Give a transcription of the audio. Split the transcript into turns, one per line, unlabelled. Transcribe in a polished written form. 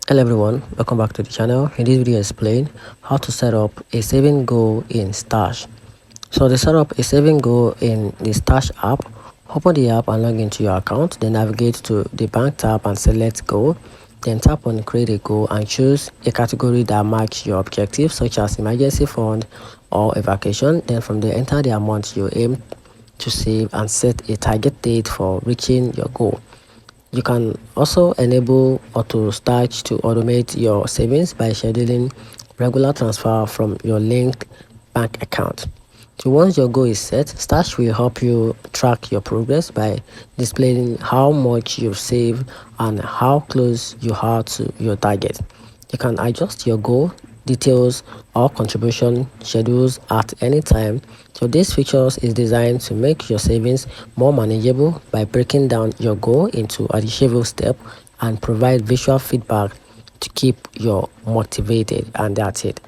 Hello everyone, welcome back to the channel. In this video I explain how to set up a saving goal in Stash. So to set up a saving goal in the Stash app, open the app and log into your account, then navigate to the bank tab and select goal, then tap on create a goal and choose a category that matches your objective such as emergency fund or a vacation. Then from there enter the amount you aim to save and set a target date for reaching your goal. You can also enable auto stash to automate your savings by scheduling regular transfer from your linked bank account. So once your goal is set, Stash will help you track your progress by displaying how much you've saved and how close you are to your target. You can adjust your goal details or contribution schedules at any time. So this features is designed to make your savings more manageable by breaking down your goal into achievable steps and provide visual feedback to keep you motivated. And that's it.